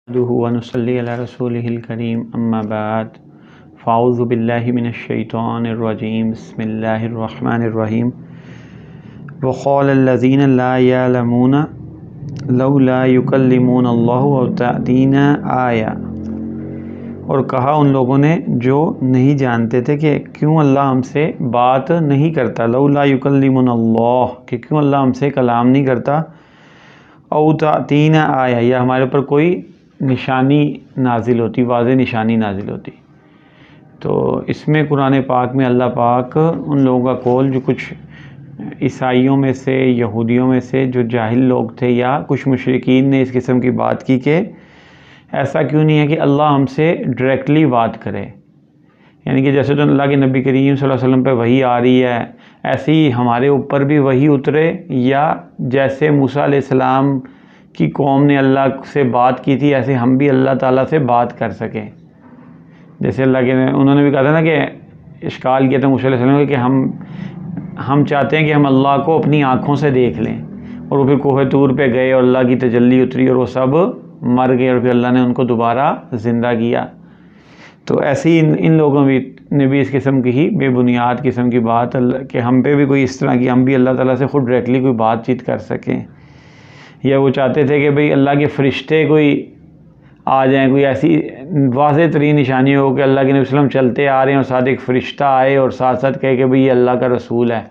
व नुसल्ली अला रसूलिहिल करीम अम्मा बाद फ़ाऊज़ु बिल्लाहि मिनश्शैतानिर रजीम बिस्मिल्लाहिर रहमानिर रहीम व क़ालल्लज़ीना ला यअलमूना लौला युकल्लिमुनल्लाहु अव तअतीना आया। और कहा उन लोगों ने जो नहीं जानते थे कि क्यों अल्लाह हमसे बात नहीं करता, लौला युकल्लिमुनल्लाह कि क्यों अल्लाह हमसे कलाम नहीं करता, औ तअतीना आया या हमारे ऊपर कोई निशानी नाजिल होती, वाज़े निशानी नाजिल होती। तो इसमें कुरान पाक में अल्लाह पाक उन लोगों का कौल जो कुछ ईसाइयों में से, यहूदियों में से जो जाहिल लोग थे या कुछ मुशरिकीन ने इस किस्म की बात की कि ऐसा क्यों नहीं है कि अल्लाह हमसे डायरेक्टली बात करे, यानी कि जैसे तो अल्लाह के नबी करीम सल्लल्लाहु अलैहि वसल्लम पे वही आ रही है ऐसे ही हमारे ऊपर भी वही उतरे, या जैसे मूसा अलैहिस्सलाम की कौम ने अल्लाह से बात की थी ऐसे हम भी अल्लाह ताला से बात कर सकें। जैसे अल्लाह के उन्होंने भी कहा था ना कि इश्काल किया था मूसा अलैहिस्सलाम कि हम चाहते हैं कि हम अल्लाह को अपनी आँखों से देख लें, और वो फिर कोह तूर पे गए और अल्लाह की तजल्ली उतरी और वो सब मर गए और फिर अल्लाह ने उनको दोबारा ज़िंदा किया। तो ऐसे ही इन लोगों ने भी इस किस्म की ही बेबुनियाद किस्म की बात कि हम पे भी कोई इस तरह की हम भी अल्लाह ताला से ख़ुद डायरेक्टली कोई बातचीत कर सकें, या वो चाहते थे कि भाई अल्लाह के फ़रिश्ते कोई आ जाएं, कोई ऐसी वाज़ेह तरीन निशानी हो कि अल्लाह के नबी सल्लल्लाहु अलैहि वसल्लम चलते आ रहे हैं और साथ एक फ़रिश्ता आए और साथ साथ कहे कि भाई ये अल्लाह का रसूल है,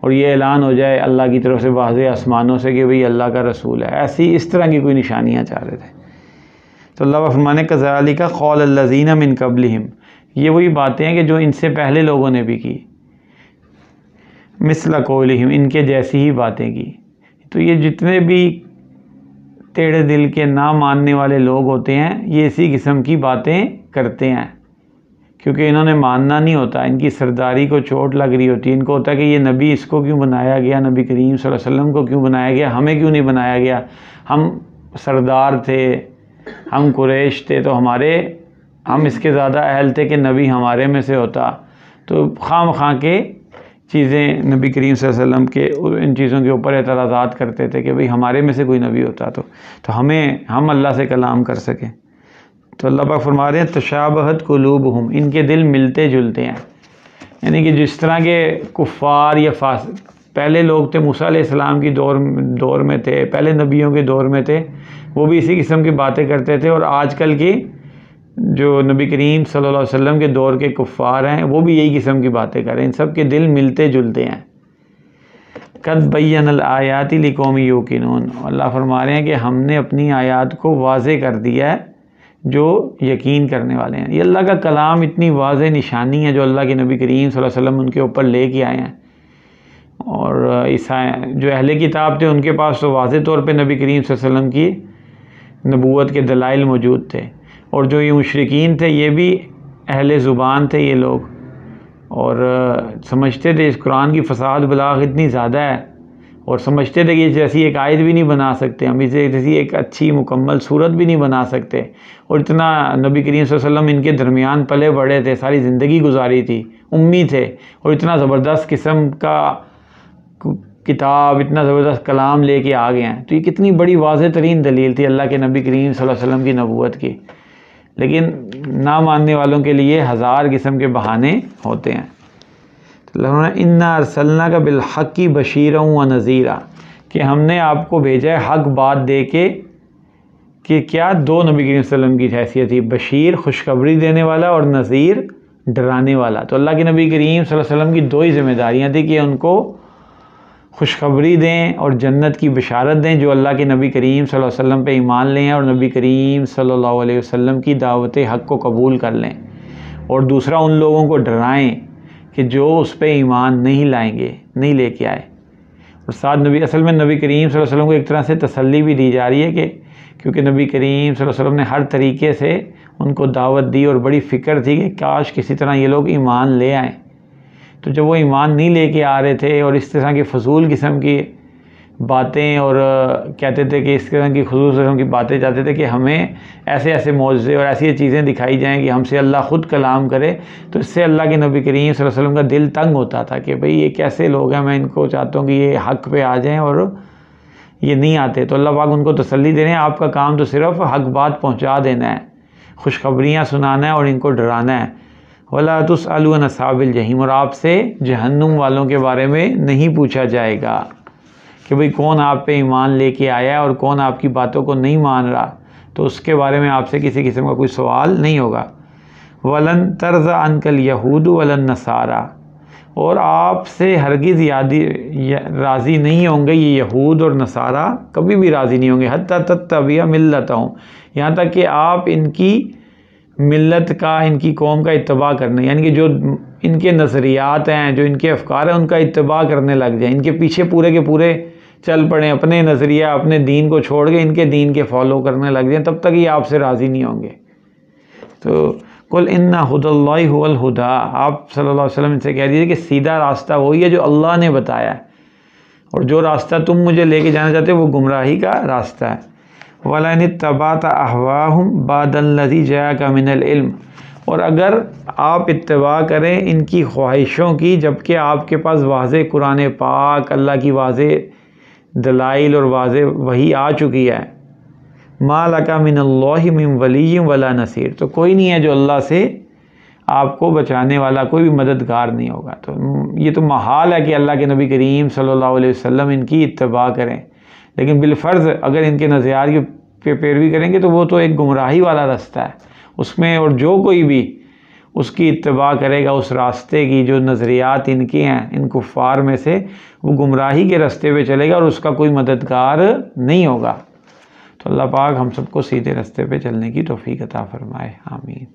और ये ऐलान हो जाए अल्लाह की तरफ से वाज़ेह आसमानों से कि भाई अल्लाह का रसूल है। ऐसी इस तरह की कोई निशानियाँ चाह रहे थे। तो अल्लाह फरमाने कज़ालिका क़ालल्लज़ीना मिन क़ब्लिहिम, ये वही बातें हैं कि जो इनसे पहले लोगों ने भी की, मिस्ल क़ौलिहिम, इनके जैसी ही बातें की। तो ये जितने भी टेढ़े दिल के ना मानने वाले लोग होते हैं ये इसी किस्म की बातें करते हैं, क्योंकि इन्होंने मानना नहीं होता, इनकी सरदारी को चोट लग रही होती है। इनको होता है कि ये नबी, इसको क्यों बनाया गया, नबी करीम सल्लल्लाहु अलैहि वसल्लम को क्यों बनाया गया, हमें क्यों नहीं बनाया गया, हम सरदार थे, हम कुरैश थे, तो हम इसके ज़्यादा अहल थे कि नबी हमारे में से होता। तो खाम के चीज़ें नबी करीम सल्लल्लाहु अलैहि वसल्लम के इन चीज़ों के ऊपर एतराज़ात करते थे कि भाई हमारे में से कोई नबी होता तो हम अल्लाह से कलाम कर सकें। तो अल्लाह पाक फरमा रहे हैं तशाबहत कुलूबहुम, इनके दिल मिलते जुलते हैं, यानी कि जिस तरह के कुफ़ार या पहले लोग थे मूसा अलैहिस्सलाम की दौर में थे, पहले नबियों के दौर में थे, वो भी इसी किस्म की बातें करते थे, और आजकल की जो नबी करीम सल्लल्लाहु अलैहि वसल्लम के दौर के कुफ़ार हैं वो भी यही किस्म की बातें कर रहे हैं। इन सब के दिल मिलते जुलते हैं। कद बय्यनल आयाति लिकौमी युकिनून, अल्लाह फरमा रहे हैं कि हमने अपनी आयात को वाज़े कर दिया है जो यकीन करने वाले हैं। ये अल्लाह का कलाम इतनी वाज़े निशानी है जो अल्लाह के नबी करीम सल्लल्लाहु अलैहि वसल्लम उनके ऊपर लेके आए हैं, और जो अहले किताब थे उनके पास तो वाज़े तौर पे नबी करीम सल्लल्लाहु अलैहि वसल्लम की नबूवत के दलाइल मौजूद थे, और जो ये मुशरिकीन थे ये भी अहले ज़ुबान थे ये लोग, और समझते थे इस कुरान की फ़साद बलाग़ इतनी ज़्यादा है, और समझते थे कि जैसी एक आयत भी नहीं बना सकते हम, इसे जैसी एक अच्छी मुकम्मल सूरत भी नहीं बना सकते। और इतना नबी करीम सल्लल्लाहु अलैहि वसल्लम इनके दरमियान पले बड़े थे, सारी ज़िंदगी गुजारी थी, उम्मी थे, और इतना ज़बरदस्त किस्म का किताब, इतना ज़बरदस्त कलाम लेके आ गए हैं। तो ये कितनी बड़ी वाज़ेह तरीन दलील थी अल्लाह के नबी करीम सल्लल्लाहु अलैहि वसल्लम की नबूवत की, लेकिन ना मानने वालों के लिए हज़ार किस्म के बहाने होते हैं। तो इन्ना अरसलना का बिलहक़्क़ि बशीरा व नज़ीरा, कि हमने आपको भेजा है हक़ बात दे के, कि क्या दो नबी करीम सल्लल्लाहु अलैहि वसल्लम की हैसियत थी, बशीर खुशखबरी देने वाला और नज़ीर डराने वाला। तो अल्लाह के नबी करीम सल्लल्लाहु अलैहि वसल्लम की दो ही ज़िम्मेदारियाँ थी कि उनको खुशखबरी दें और जन्नत की बशारत दें जो अल्लाह के नबी करीम सल्लल्लाहु अलैहि वसल्लम पे ईमान लें और नबी करीम सल्लल्लाहु अलैहि वसल्लम की दावत हक़ को कबूल कर लें, और दूसरा उन लोगों को डराएं कि जो उस पे ईमान नहीं लाएंगे, नहीं लेके आए। और साथ असल में नबी करीम सल्लल्लाहु अलैहि वसल्लम को एक तरह से तसल्ली भी दी जा रही है कि क्योंकि नबी करीम सल्लल्लाहु अलैहि वसल्लम ने हर तरीके से उनको दावत दी और बड़ी फ़िक्र थी कि काश किसी तरह ये लोग ईमान ले आएँ। तो जब वो ईमान नहीं लेके आ रहे थे और इस तरह की फ़जूल किस्म की बातें, और कहते थे कि इस तरह की ख़ुसूस किस्म की बातें चाहते थे कि हमें ऐसे ऐसे मौज़े और ऐसी चीज़ें दिखाई जाएं कि हमसे अल्लाह ख़ुद कलाम करे, तो इससे अल्लाह के नबी करीम सल्लल्लाहु अलैहि वसल्लम का दिल तंग होता था कि भाई ये कैसे लोग हैं, मैं इनको चाहता हूँ कि ये हक़ पे आ जाएं और ये नहीं आते, तो अल्लाह पाक उनको तसल्ली दे रहे हैं, आपका काम तो सिर्फ हक बात पहुँचा देना है, खुशखबरियाँ सुनाना है और इनको डराना है। वला तुसअलू अन अस्हाबिल जहीम, और आपसे जहन्नुम वालों के बारे में नहीं पूछा जाएगा कि भाई कौन आप पे ईमान लेके आया है और कौन आपकी बातों को नहीं मान रहा, तो उसके बारे में आपसे किसी किस्म का कोई सवाल नहीं होगा। वलन तर्ज़ा अनकल यहूद वलन नसारा, और आपसे हरगिज़ राज़ी नहीं होंगे ये यहूद और नसारा, कभी भी राज़ी नहीं होंगे। हत्ता तत्तबिया मिल्लतहुम, यहाँ तक कि आप इनकी मिल्लत का, इनकी कौम का इत्तबा करने, यानी कि जो इनके नज़रियात हैं, जो इनके अफ़कार हैं, उनका इत्तबा करने लग जाए, इनके पीछे पूरे के पूरे चल पड़े, अपने नज़रिया अपने दीन को छोड़ के इनके दीन के फॉलो करने लग जाएं, तब तक ये आपसे राज़ी नहीं होंगे। तो कुल इन्ना हुदल्लाहि हुवल हुदा, आप सल्लल्लाहु अलैहि वसल्लम से कह दीजिए कि सीधा रास्ता वही है जो अल्लाह ने बताया है, और जो रास्ता तुम मुझे लेके जाना चाहते हो वो गुमराही का रास्ता है। वलन इत्तबाता अहवाहुम बादल्लज़ी जाअका मिनल इल्म, और अगर आप इत्तबा करें इनकी ख्वाहिशों की, जबकि आपके पास वाज़े कुरान पाक, अल्लाह की वाज़े दलाइल और वाज़े वही आ चुकी है, मा लका मिनल्लाहि मिन वली वला नसीर, तो कोई नहीं है जो अल्लाह से आपको बचाने वाला, कोई भी मददगार नहीं होगा। तो ये तो महाल है कि अल्लाह के नबी करीम सल्लल्लाहु अलैहि वसल्लम इनकी इत्तबा करें, लेकिन बिलफ़र्ज़ अगर इनके नज़रियात की पैरवी करेंगे तो वो तो एक गुमराही वाला रास्ता है उसमें, और जो कोई भी उसकी इत्तबा करेगा उस रास्ते की, जो नज़रियात इनके हैं, इन कुफ़ार में से, वो गुमराही के रास्ते पे चलेगा और उसका कोई मददगार नहीं होगा। तो अल्लाह पाक हम सबको सीधे रास्ते पे चलने की तौफ़ीक़ अता फ़रमाए, आमीन।